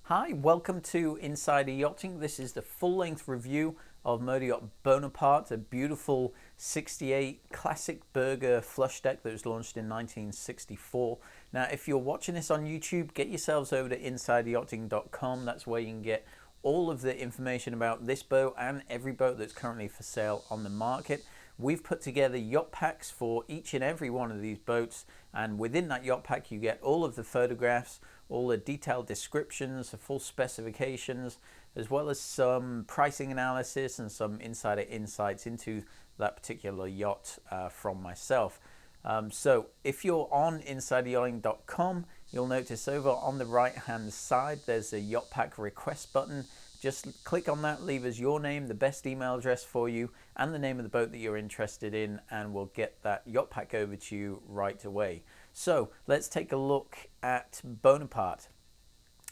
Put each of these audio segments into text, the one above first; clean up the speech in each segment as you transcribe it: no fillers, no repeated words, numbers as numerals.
Hi, welcome to Insider Yachting. This is the full-length review of motor yacht Bonaparte, a beautiful 68 classic burger flush deck that was launched in 1964. Now, if you're watching this on YouTube, get yourselves over to insideryachting.com. That's where you can get all of the information about this boat and every boat that's currently for sale on the market. We've put together yacht packs for each and every one of these boats, and within that yacht pack you get all of the photographs, all the detailed descriptions, the full specifications, as well as some pricing analysis and some insider insights into that particular yacht from myself. So if you're on insideryachting.com, you'll notice over on the right hand side there's a yacht pack request button. Just click on that, leave us your name, the best email address for you, and the name of the boat that you're interested in, and we'll get that yacht pack over to you right away. So let's take a look at Bonaparte.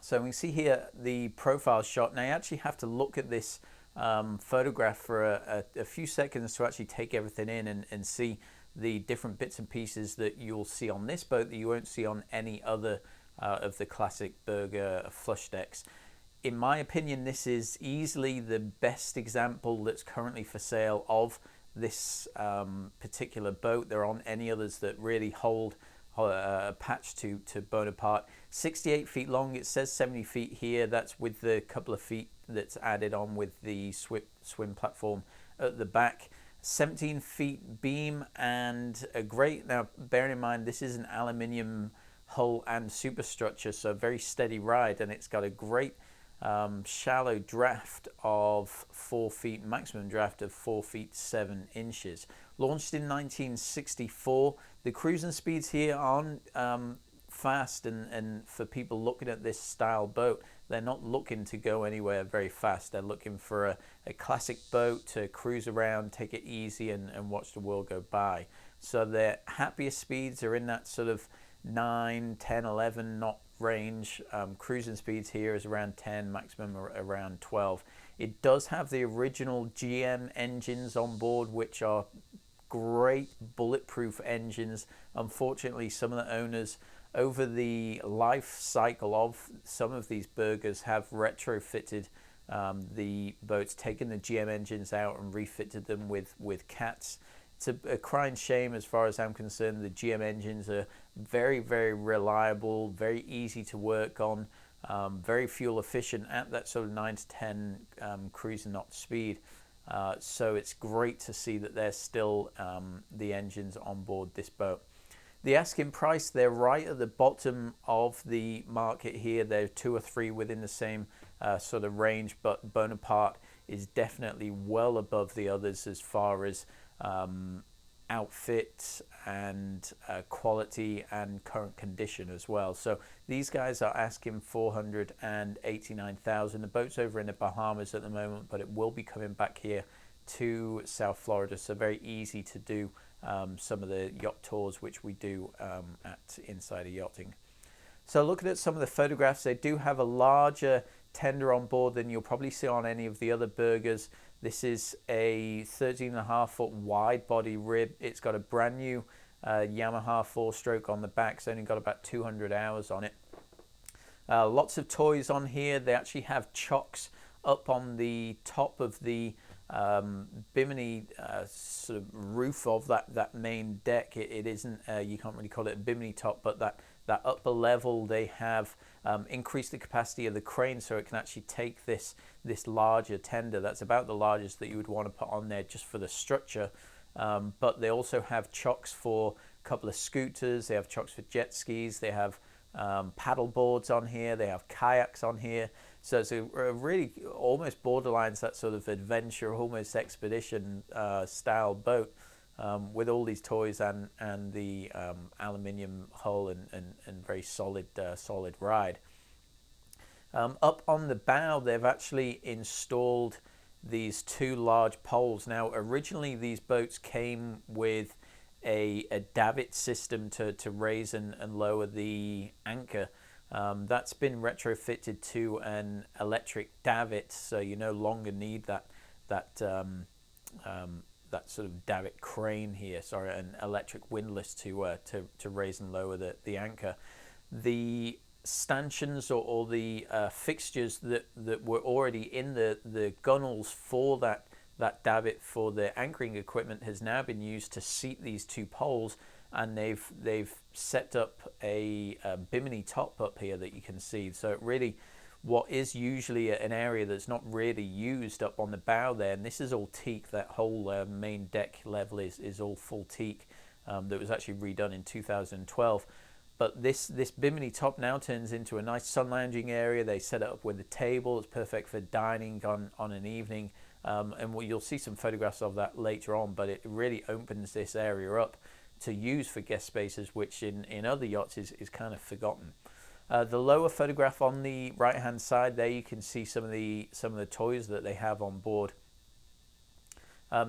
So we can see here the profile shot. Now you actually have to look at this photograph for a few seconds to actually take everything in and see the different bits and pieces that you'll see on this boat that you won't see on any other of the classic burger flush decks. In my opinion, this is easily the best example that's currently for sale of this particular boat. There aren't any others that really hold a patch to Bonaparte. 68 feet long, it says 70 feet here. That's with the couple of feet that's added on with the swim platform at the back. 17 feet beam and a great, now bearing in mind this is an aluminium hull and superstructure, so very steady ride, and it's got a great shallow draft of 4 feet, maximum draft of 4 feet 7 inches. Launched in 1964. The cruising speeds here aren't fast, and for people looking at this style boat, they're not looking to go anywhere very fast. They're looking for a classic boat to cruise around, take it easy, and watch the world go by. So their happiest speeds are in that sort of 9, 10, 11 knot range. Cruising speeds here is around 10, maximum around 12. It does have the original GM engines on board, which are great bulletproof engines. Unfortunately, some of the owners over the life cycle of some of these burgers have retrofitted the boats, taken the GM engines out and refitted them with cats. It's a crying shame as far as I'm concerned. The GM engines are very, very reliable, very easy to work on, very fuel efficient at that sort of 9 to 10 cruising knot speed. So it's great to see that there's still the engines on board this boat. The asking price, they're right at the bottom of the market here. There are 2 or 3 within the same sort of range, but Bonaparte is definitely well above the others as far as outfit and quality and current condition as well. So these guys are asking $489,000. The boat's over in the Bahamas at the moment, but it will be coming back here to South Florida, so very easy to do some of the yacht tours which we do at Insider Yachting. So looking at some of the photographs, they do have a larger tender on board than you'll probably see on any of the other burgers. This is a 13.5-foot wide body rib. It's got a brand new Yamaha 4-stroke on the back. It's only got about 200 hours on it. Lots of toys on here. They actually have chocks up on the top of the bimini sort of roof of that main deck. It isn't, you can't really call it a bimini top, but that upper level, they have increased the capacity of the crane so it can actually take this larger tender. That's about the largest that you would want to put on there just for the structure. But they also have chocks for a couple of scooters. They have chocks for jet skis. They have paddle boards on here. They have kayaks on here. So it's a really almost borderlines that sort of adventure, almost expedition style boat with all these toys and the aluminium hull and very solid ride. Up on the bow, they've actually installed these 2 large poles. Now, originally these boats came with a davit system to raise and lower the anchor. That's been retrofitted to an electric davit, so you no longer need that sort of davit crane here. Sorry, an electric windlass to raise and lower the anchor. The stanchions or the fixtures that were already in the gunnels for that davit for the anchoring equipment has now been used to seat these two poles, and they've set up a bimini top up here that you can see. So it really, what is usually an area that's not really used up on the bow there, and this is all teak. That whole main deck level is all full teak. That was actually redone in 2012. But this bimini top now turns into a nice sun lounging area. They set it up with a table. It's perfect for dining on an evening. And you'll see some photographs of that later on, but it really opens this area up to use for guest spaces, which in other yachts is kind of forgotten. The lower photograph on the right hand side there, you can see some of the toys that they have on board.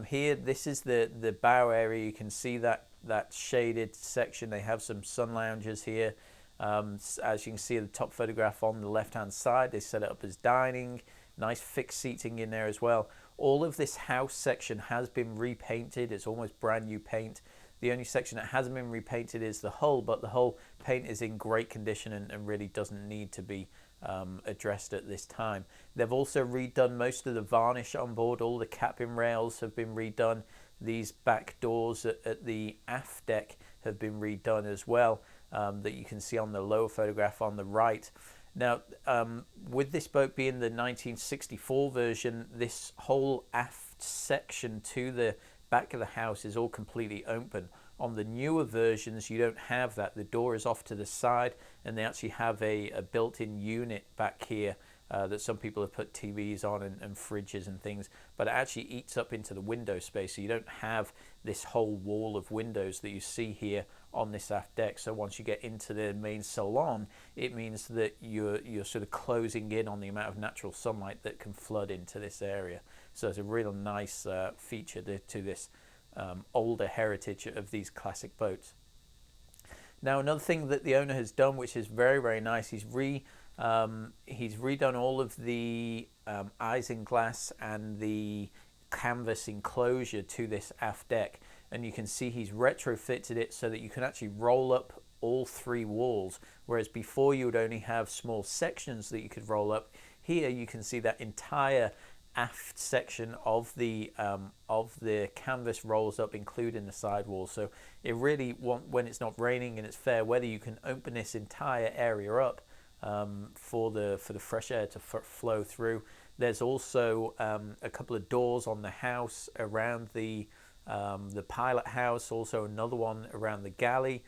Here, this is the bow area. You can see that shaded section. They have some sun loungers here. As you can see, the top photograph on the left hand side, they set it up as dining. Nice fixed seating in there as well. All of this house section has been repainted. It's almost brand new paint. The only section that hasn't been repainted is the hull, but the hull paint is in great condition and really doesn't need to be addressed at this time. They've also redone most of the varnish on board. All the cabin rails have been redone. These back doors at the aft deck have been redone as well, that you can see on the lower photograph on the right. Now, with this boat being the 1964 version, this whole aft section to the back of the house is all completely open. On the newer versions, you don't have that. The door is off to the side, and they actually have a built-in unit back here that some people have put TVs on and fridges and things, but it actually eats up into the window space, so you don't have this whole wall of windows that you see here on this aft deck. So once you get into the main salon, it means that you're sort of closing in on the amount of natural sunlight that can flood into this area. So it's a real nice feature to this older heritage of these classic boats. Now, another thing that the owner has done, which is very, very nice, he's redone all of the isinglass and the canvas enclosure to this aft deck, and you can see he's retrofitted it so that you can actually roll up all three walls, whereas before you would only have small sections that you could roll up. Here you can see that entire aft section of the canvas rolls up, including the sidewall. So it really, when it's not raining and it's fair weather, you can open this entire area up for the fresh air to flow through. There's also a couple of doors on the house around the pilot house, also another one around the galley.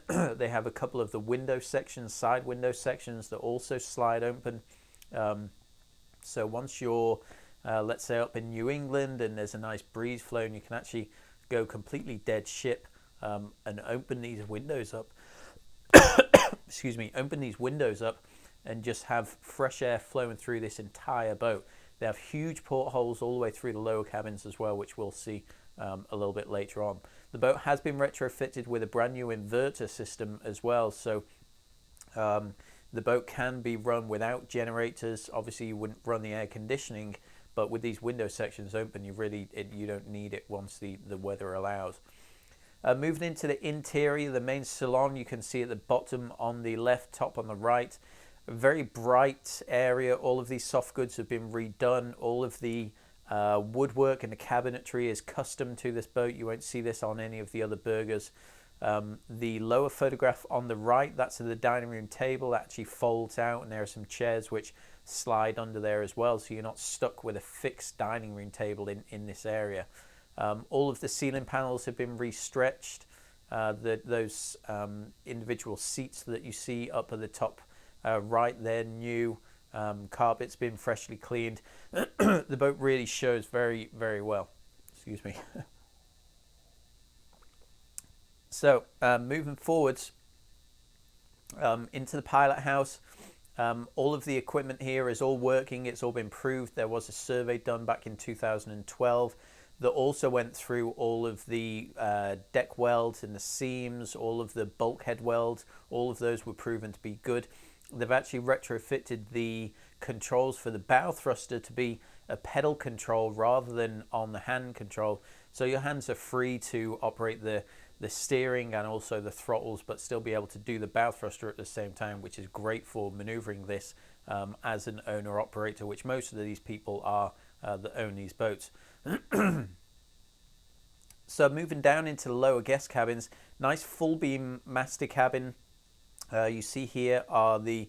They have a couple of the window sections, side window sections, that also slide open. So once you're let's say up in New England and there's a nice breeze flowing, you can actually go completely dead ship and open these windows up. Excuse me, open these windows up and just have fresh air flowing through this entire boat. They have huge portholes all the way through the lower cabins as well, which we'll see a little bit later on. The boat has been retrofitted with a brand new inverter system as well, so the boat can be run without generators. Obviously you wouldn't run the air conditioning, but with these window sections open, you don't need it once the weather allows. Moving into the interior, the main salon, you can see at the bottom on the left, top on the right, a very bright area. All of these soft goods have been redone. All of the woodwork and the cabinetry is custom to this boat. You won't see this on any of the other burgers. The lower photograph on the right, that's the dining room table, that actually folds out, and there are some chairs which slide under there as well, so you're not stuck with a fixed dining room table in this area. All of the ceiling panels have been restretched. Those individual seats that you see up at the top right, they're new. Carpet's been freshly cleaned. The boat really shows very, very well. Excuse me. So moving forwards into the pilot house, all of the equipment here is all working. It's all been proved. There was a survey done back in 2012 that also went through all of the deck welds and the seams, all of the bulkhead welds. All of those were proven to be good. They've actually retrofitted the controls for the bow thruster to be a pedal control rather than on the hand control. So your hands are free to operate the the steering and also the throttles, but still be able to do the bow thruster at the same time, which is great for maneuvering this as an owner operator, which most of these people are that own these boats. So moving down into the lower guest cabins, nice full beam master cabin. You see here are the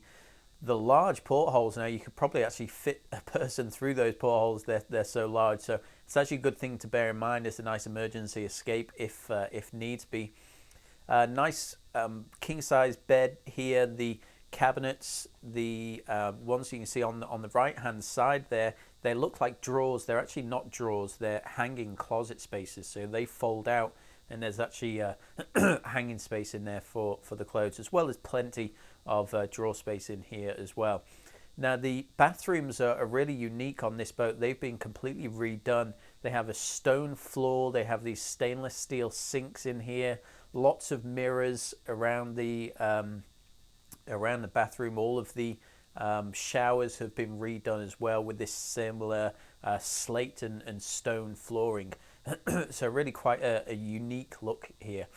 large portholes. Now you could probably actually fit a person through those portholes. They're so large. So it's actually a good thing to bear in mind. It's a nice emergency escape if needs be. Nice king size bed here. The cabinets, the ones you can see on the right hand side there, they look like drawers. They're actually not drawers. They're hanging closet spaces. So they fold out, and there's actually hanging space in there for the clothes, as well as plenty of drawer space in here as well. Now the bathrooms are really unique on this boat. They've been completely redone. They have a stone floor. They have these stainless steel sinks in here. Lots of mirrors around the bathroom. All of the showers have been redone as well with this similar slate and stone flooring. So really quite a unique look here.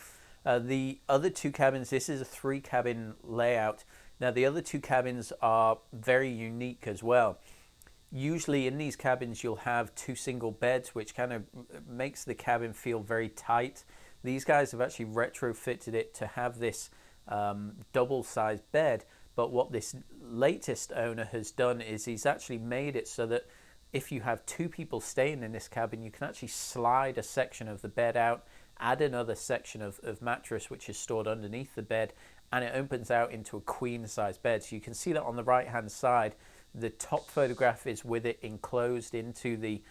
The other two cabins, this is a 3-cabin layout. Now the other 2 cabins are very unique as well. Usually in these cabins you'll have 2 single beds, which kind of makes the cabin feel very tight. These guys have actually retrofitted it to have this double-sized bed, but what this latest owner has done is he's actually made it so that if you have 2 people staying in this cabin, you can actually slide a section of the bed out, add another section of mattress which is stored underneath the bed, and it opens out into a queen size bed. So you can see that on the right hand side, the top photograph is with it enclosed into the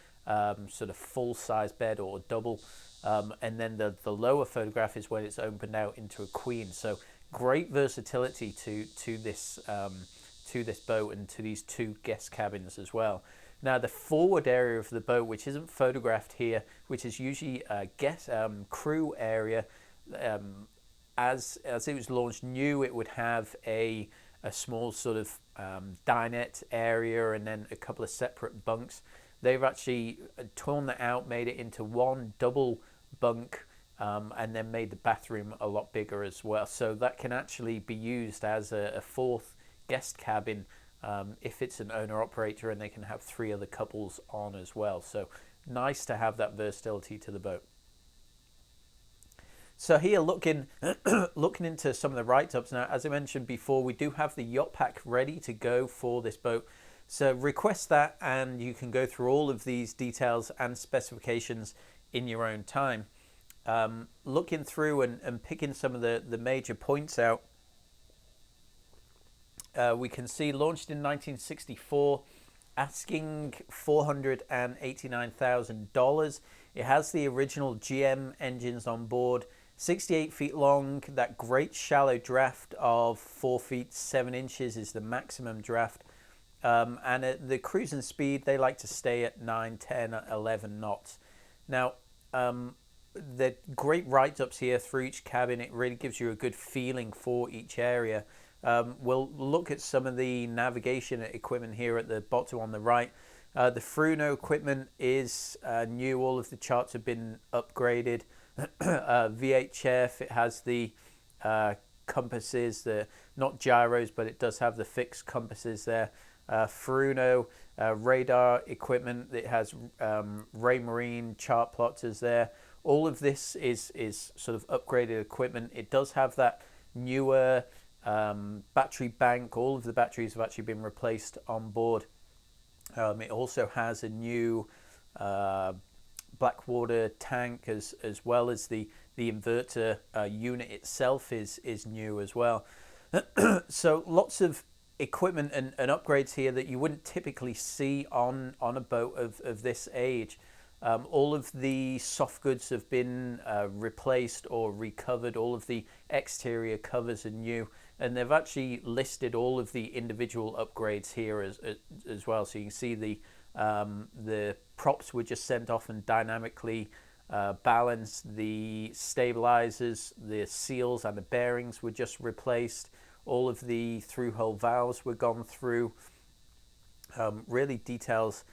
sort of full size bed or double, and then the lower photograph is when it's opened out into a queen. So great versatility to this boat and to these 2 guest cabins as well. Now the forward area of the boat, which isn't photographed here, which is usually a crew area, as it was launched new, it would have a small sort of dinette area and then a couple of separate bunks. They've actually torn that out, made it into one double bunk, and then made the bathroom a lot bigger as well. So that can actually be used as a 4th guest cabin if it's an owner-operator, and they can have 3 other couples on as well. So nice to have that versatility to the boat. So here looking into some of the write-ups. Now, as I mentioned before, we do have the yacht pack ready to go for this boat. So request that and you can go through all of these details and specifications in your own time. Looking through and picking some of the major points out, we can see launched in 1964, asking $489,000. It has the original GM engines on board, 68 feet long. That great shallow draft of 4 feet 7 inches is the maximum draft. And at the cruising speed, they like to stay at 9, 10, 11 knots. Now, the great write-ups here through each cabin. It really gives you a good feeling for each area. We'll look at some of the navigation equipment here at the bottom on the right. The Fruno equipment is new. All of the charts have been upgraded. VHF, it has the compasses, not gyros, but it does have the fixed compasses there. Fruno radar equipment, it has Raymarine chart plotters there. All of this is sort of upgraded equipment. It does have that newer battery bank. All of the batteries have actually been replaced on board. It also has a new Blackwater tank, as well as the inverter unit itself is new as well. So lots of equipment and upgrades here that you wouldn't typically see on a boat of this age. All of the soft goods have been replaced or recovered. All of the exterior covers are new, and they've actually listed all of the individual upgrades here as well. So you can see the props were just sent off and dynamically balanced. The stabilizers, the seals and the bearings were just replaced. All of the through-hole valves were gone through. Really details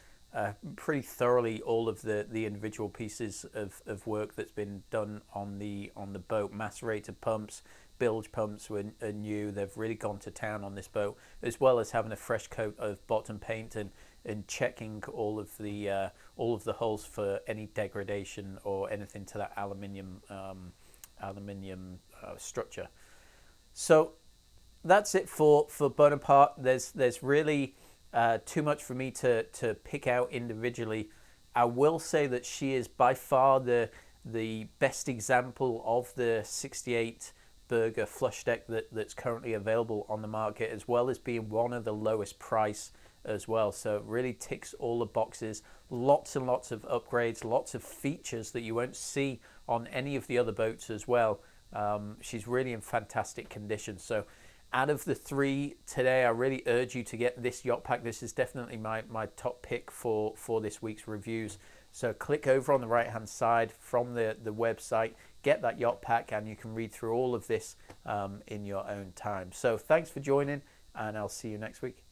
pretty thoroughly all of the individual pieces of work that's been done on the boat. Macerator pumps, bilge pumps are new. They've really gone to town on this boat, as well as having a fresh coat of bottom paint and checking all of the hulls for any degradation or anything to that aluminium structure. So that's it for Bonaparte. There's really too much for me to pick out individually. I will say that she is by far the best example of the 68 Burger flush deck that's currently available on the market, as well as being one of the lowest price as well. So it really ticks all the boxes. Lots and lots of upgrades, lots of features that you won't see on any of the other boats as well. She's really in fantastic condition. So out of the three today, I really urge you to get this yacht pack. This is definitely my top pick for this week's reviews. So click over on the right hand side from the website, get that yacht pack, and you can read through all of this in your own time. So thanks for joining, and I'll see you next week.